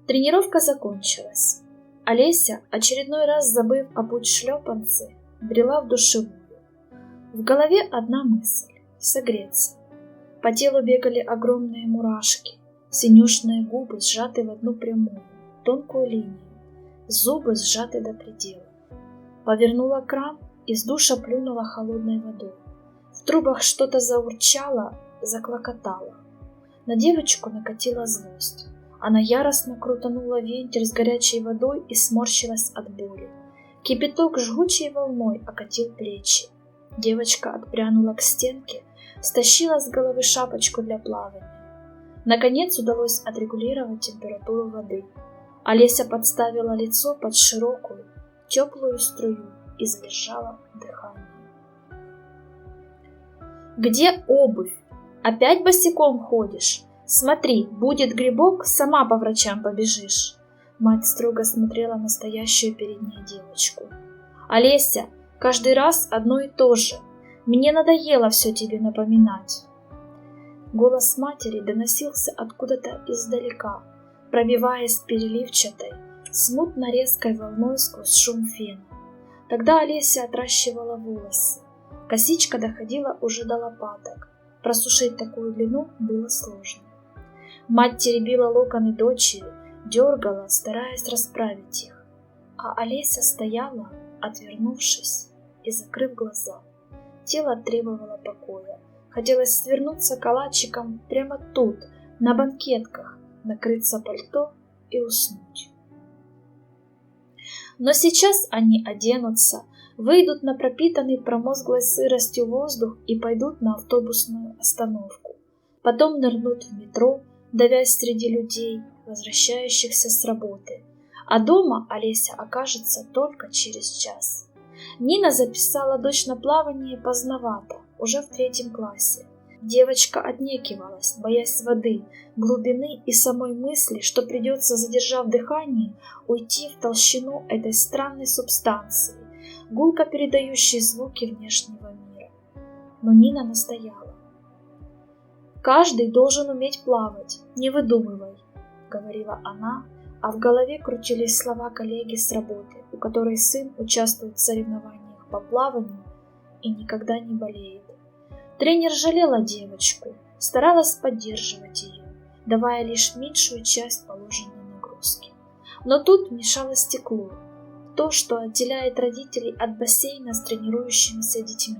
Тренировка закончилась. Олеся, очередной раз забыв об шлепанце, брела в душевую. В голове одна мысль — согреться. По телу бегали огромные мурашки, синюшные губы сжаты в одну прямую, тонкую линию, зубы сжаты до предела. Повернула кран, из душа плюнула холодной водой. В трубах что-то заурчало, заклокотало. На девочку накатила злость. Она яростно крутанула вентиль с горячей водой и сморщилась от боли. Кипяток жгучей волной окатил плечи. Девочка отпрянула к стенке, стащила с головы шапочку для плавания. Наконец удалось отрегулировать температуру воды. Олеся подставила лицо под широкую, теплую струю и задержала дыхание. «Где обувь? Опять босиком ходишь? Смотри, будет грибок, сама по врачам побежишь». Мать строго смотрела на стоящую перед ней девочку. «Олеся, каждый раз одно и то же. Мне надоело все тебе напоминать». Голос матери доносился откуда-то издалека, пробиваясь переливчатой, смутно резкой волной сквозь шум фена. Тогда Олеся отращивала волосы. Косичка доходила уже до лопаток. Просушить такую длину было сложно. Мать теребила локоны дочери, дергала, стараясь расправить их. А Олеся стояла, отвернувшись и закрыв глаза. Тело требовало покоя. Хотелось свернуться калачиком прямо тут, на банкетках, накрыться пальто и уснуть. Но сейчас они оденутся, выйдут на пропитанный промозглой сыростью воздух и пойдут на автобусную остановку. Потом нырнут в метро, давясь среди людей, возвращающихся с работы. А дома Олеся окажется только через час. Нина записала дочь на плавание поздновато, уже в 3 классе. Девочка отнекивалась, боясь воды, глубины и самой мысли, что придется, задержав дыхание, уйти в толщину этой странной субстанции, гулко передающей звуки внешнего мира. Но Нина настояла. «Каждый должен уметь плавать, не выдумывай», — говорила она, а в голове крутились слова коллеги с работы, у которой сын участвует в соревнованиях по плаванию и никогда не болеет. Тренер жалела девочку, старалась поддерживать ее, давая лишь меньшую часть положенной нагрузки. Но тут мешало стекло, то, что отделяет родителей от бассейна с тренирующимися детьми.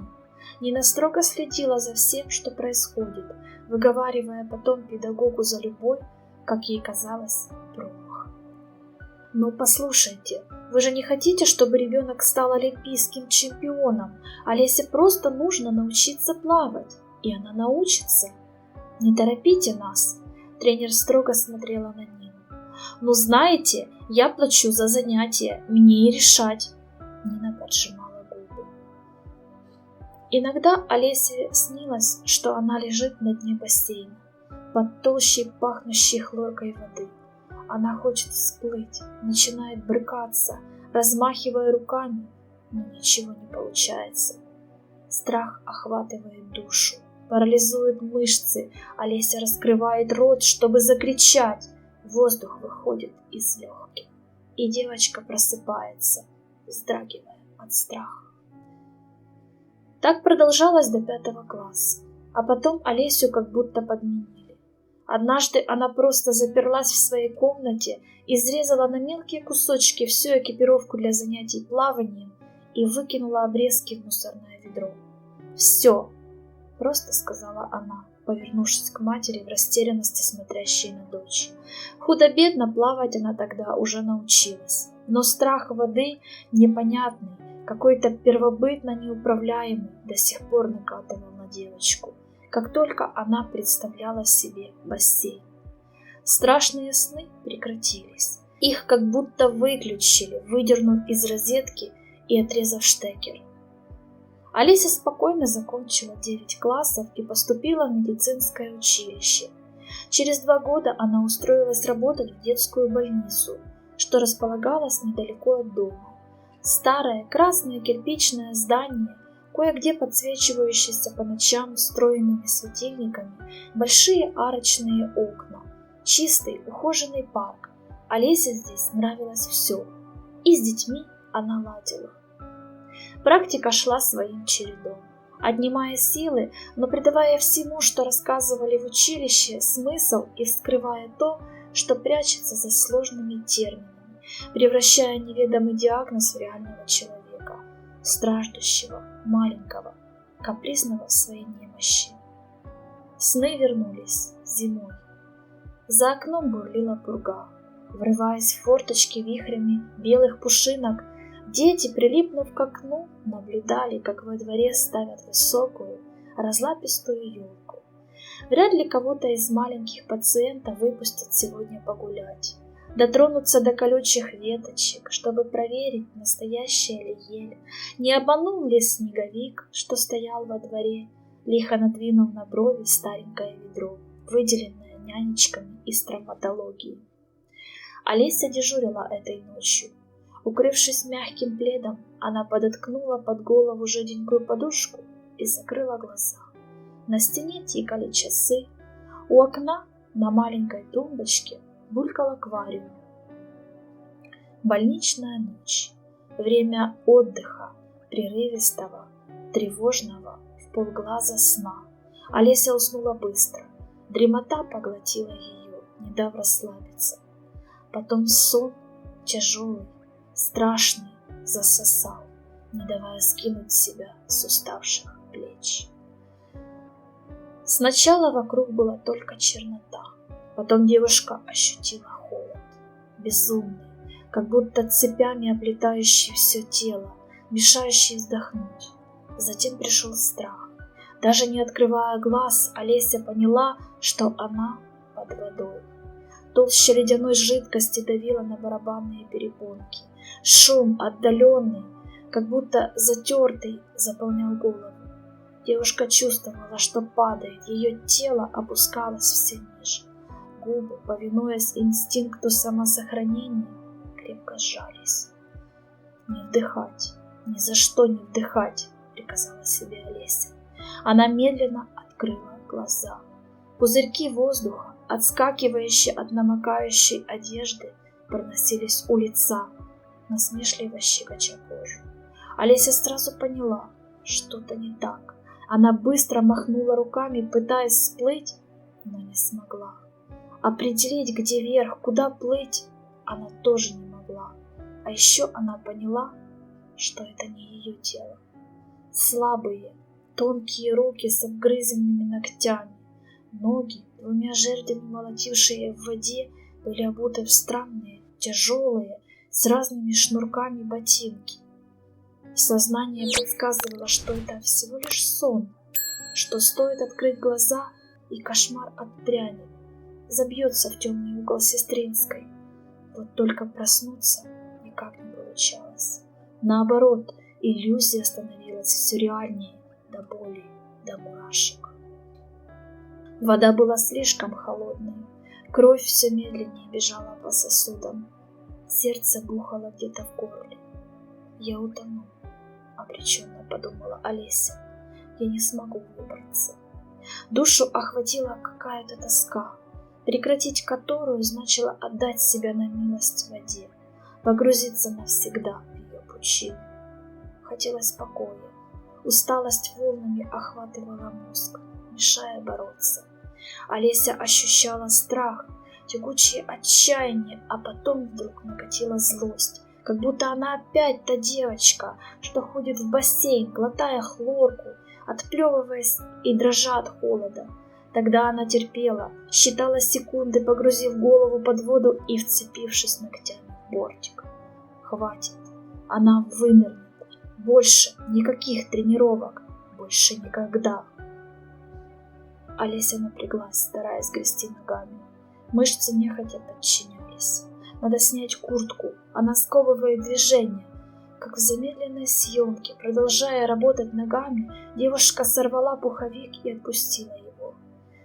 Нина строго следила за всем, что происходит, выговаривая потом педагогу за любой, как ей казалось, промах. «Ну, послушайте, вы же не хотите, чтобы ребенок стал олимпийским чемпионом? Олесе просто нужно научиться плавать, и она научится. Не торопите нас», — тренер строго смотрела на Нину. «Ну, знаете, я плачу за занятия, мне и решать». Нина поджимала губы. Иногда Олесе снилось, что она лежит на дне бассейна, под толщей пахнущей хлоркой воды. Она хочет всплыть, начинает брыкаться, размахивая руками, но ничего не получается. Страх охватывает душу, парализует мышцы. Олеся раскрывает рот, чтобы закричать. Воздух выходит из легких, и девочка просыпается, вздрагивая от страха. Так продолжалось до 5 класса, а потом Олесю как будто подменили. Однажды она просто заперлась в своей комнате, изрезала на мелкие кусочки всю экипировку для занятий плаванием и выкинула обрезки в мусорное ведро. «Все», — просто сказала она, повернувшись к матери в растерянности, смотрящей на дочь. Худо-бедно плавать она тогда уже научилась, но страх воды, непонятный, какой-то первобытно неуправляемый, до сих пор накатывал на девочку, как только она представляла себе бассейн. Страшные сны прекратились. Их как будто выключили, выдернув из розетки и отрезав штекер. Олеся спокойно закончила 9 классов и поступила в медицинское училище. Через 2 года она устроилась работать в детскую больницу, что располагалось недалеко от дома. Старое красное кирпичное здание, кое-где подсвечивающиеся по ночам встроенными светильниками, большие арочные окна, чистый ухоженный парк, Олесе здесь нравилось все, и с детьми она ладила. Практика шла своим чередом, отнимая силы, но придавая всему, что рассказывали в училище, смысл и вскрывая то, что прячется за сложными терминами, превращая неведомый диагноз в реального человека, страждущего, маленького, капризного в своей немощи. Сны вернулись зимой. За окном бурлила пурга, врываясь в форточки вихрями белых пушинок. Дети, прилипнув к окну, наблюдали, как во дворе ставят высокую, разлапистую елку. Вряд ли кого-то из маленьких пациентов выпустят сегодня погулять, дотронуться до колючих веточек, чтобы проверить, настоящая ли ель, не обманул ли снеговик, что стоял во дворе, лихо надвинув на брови старенькое ведро, выделенное нянечками из травматологии. Олеся дежурила этой ночью. Укрывшись мягким пледом, она подоткнула под голову жиденькую подушку и закрыла глаза. На стене тикали часы. У окна на маленькой тумбочке булькал аквариум. Больничная ночь. Время отдыха, прерывистого, тревожного, в полглаза сна. Олеся уснула быстро. Дремота поглотила ее, не дав расслабиться. Потом сон, тяжелый, страшный, засосал, не давая скинуть себя с уставших плеч. Сначала вокруг была только чернота, потом девушка ощутила холод, безумный, как будто цепями оплетающий все тело, мешающий вздохнуть. Затем пришел страх. Даже не открывая глаз, Олеся поняла, что она под водой. Толща ледяной жидкости давила на барабанные перепонки. Шум отдаленный, как будто затертый, заполнял голову. Девушка чувствовала, что падает, ее тело опускалось все ниже. Губы, повинуясь инстинкту самосохранения, крепко сжались. «Не вдыхать, ни за что не вдыхать», — приказала себе Олеся. Она медленно открыла глаза. Пузырьки воздуха, отскакивающие от намокающей одежды, проносились у лица, насмешливо щекоча кожу. Олеся сразу поняла, что-то не так. Она быстро махнула руками, пытаясь всплыть, но не смогла. Определить, где верх, куда плыть, она тоже не могла. А еще она поняла, что это не ее тело. Слабые, тонкие руки с обгрызенными ногтями, ноги, двумя жердями молотившие в воде, были обуты в странные, тяжелые, с разными шнурками ботинки. Сознание подсказывало, что это всего лишь сон, что стоит открыть глаза, и кошмар отпрянет, забьется в темный угол Сестринской. Вот только проснуться никак не получалось. Наоборот, иллюзия становилась все реальнее, до боли, до мурашек. Вода была слишком холодной, кровь все медленнее бежала по сосудам, сердце бухало где-то в горле. «Я утону», — обреченно подумала Олеся. «Я не смогу выбраться». Душу охватила какая-то тоска, прекратить которую значило отдать себя на милость воде, погрузиться навсегда в ее пучину. Хотелось покоя. Усталость волнами охватывала мозг, мешая бороться. Олеся ощущала страх, тягучее отчаяние, а потом вдруг накатила злость, как будто она опять та девочка, что ходит в бассейн, глотая хлорку, отплевываясь и дрожа от холода. Тогда она терпела, считала секунды, погрузив голову под воду и вцепившись ногтями в бортик. Хватит, она вынырнет. Больше никаких тренировок, больше никогда. Олеся напряглась, стараясь грести ногами. Мышцы нехотя подчинялись. Надо снять куртку, она сковывает движение. Как в замедленной съемке, продолжая работать ногами, девушка сорвала пуховик и отпустила его.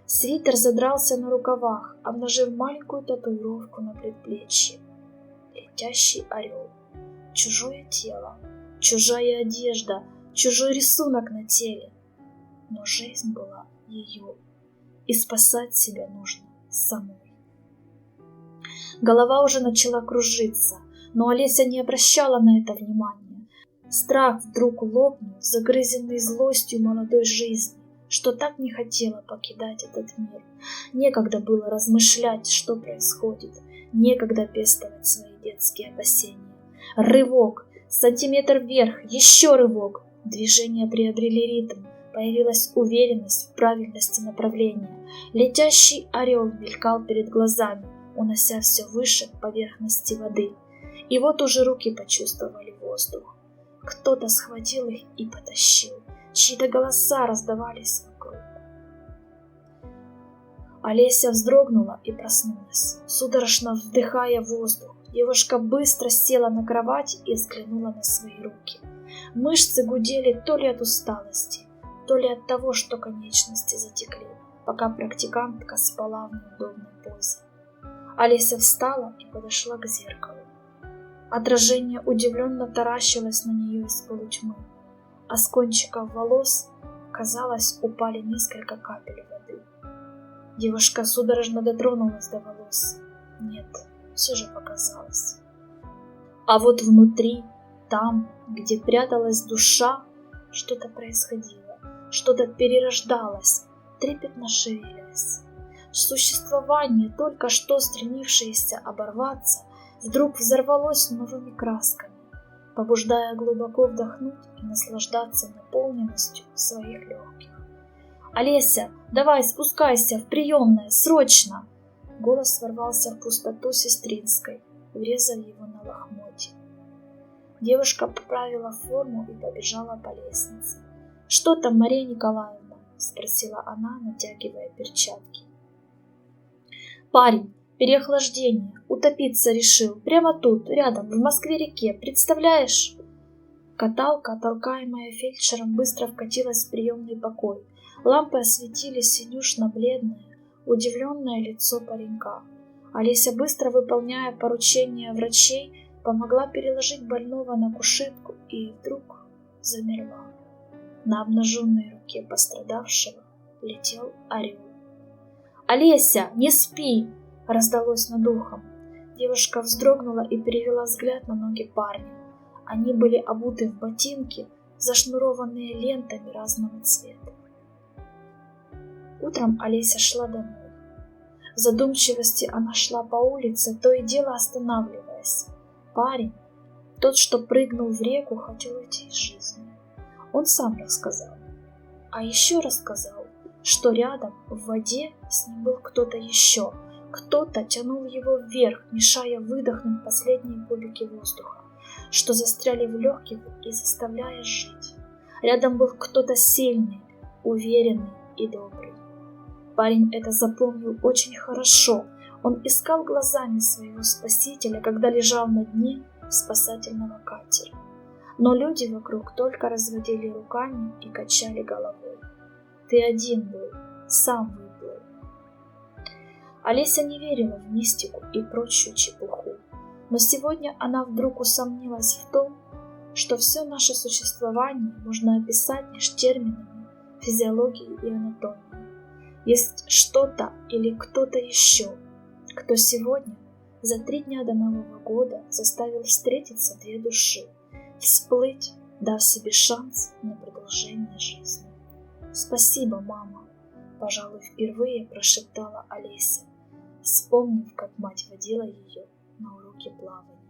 Свитер задрался на рукавах, обнажив маленькую татуировку на предплечье. Летящий орел. Чужое тело, чужая одежда, чужой рисунок на теле. Но жизнь была ее, и спасать себя нужно самой. Голова уже начала кружиться, но Олеся не обращала на это внимания. Страх вдруг лопнул, загрызенный злостью молодой жизни, что так не хотела покидать этот мир. Некогда было размышлять, что происходит, некогда пестовать свои детские опасения. Рывок, сантиметр вверх, еще рывок. Движения приобрели ритм, появилась уверенность в правильности направления. Летящий орел мелькал перед глазами, унося все выше к поверхности воды. И вот уже руки почувствовали воздух. Кто-то схватил их и потащил. Чьи-то голоса раздавались вокруг. Олеся вздрогнула и проснулась, судорожно вдыхая воздух. Девушка быстро села на кровать и взглянула на свои руки. Мышцы гудели то ли от усталости, то ли от того, что конечности затекли, пока практикантка спала в неудобной позе. Олеся встала и подошла к зеркалу. Отражение удивленно таращилось на нее из полутьмы, а с кончиков волос, казалось, упали несколько капель воды. Девушка судорожно дотронулась до волос. Нет, все же показалось. А вот внутри, там, где пряталась душа, что-то происходило, что-то перерождалось, трепетно шевелясь. Существование, только что стремившееся оборваться, вдруг взорвалось новыми красками, побуждая глубоко вдохнуть и наслаждаться наполненностью своих легких. «Олеся, давай спускайся в приемное, срочно!» Голос ворвался в пустоту сестринской, врезав его на лохмотье. Девушка поправила форму и побежала по лестнице. «Что там, Мария Николаевна?» — спросила она, натягивая перчатки. «Парень, переохлаждение, утопиться решил, прямо тут, рядом, в Москве-реке, представляешь?» Каталка, толкаемая фельдшером, быстро вкатилась в приемный покой. Лампы осветили синюшно-бледное, удивленное лицо паренька. Олеся, быстро выполняя поручения врачей, помогла переложить больного на кушетку и вдруг замерла. На обнаженной руке пострадавшего летел орел. «Олеся, не спи!» — раздалось над ухом. Девушка вздрогнула и перевела взгляд на ноги парня. Они были обуты в ботинки, зашнурованные лентами разного цвета. Утром Олеся шла домой. В задумчивости она шла по улице, то и дело останавливаясь. Парень, тот, что прыгнул в реку, хотел уйти из жизни. Он сам рассказал. А еще рассказал, что рядом, в воде, с ним был кто-то еще. Кто-то тянул его вверх, мешая выдохнуть последние кубики воздуха, что застряли в легких и заставляя жить. Рядом был кто-то сильный, уверенный и добрый. Парень это запомнил очень хорошо. Он искал глазами своего спасителя, когда лежал на дне спасательного катера. Но люди вокруг только разводили руками и качали головой. Ты один был, сам выплыл. Олеся не верила в мистику и прочую чепуху. Но сегодня она вдруг усомнилась в том, что все наше существование можно описать лишь терминами физиологии и анатомии. Есть что-то или кто-то еще, кто сегодня, за 3 дня до Нового года, заставил встретиться 2 души, всплыть, дав себе шанс на продолжение жизни. «Спасибо, мама», — пожалуй, впервые прошептала Олеся, вспомнив, как мать водила ее на уроки плавания.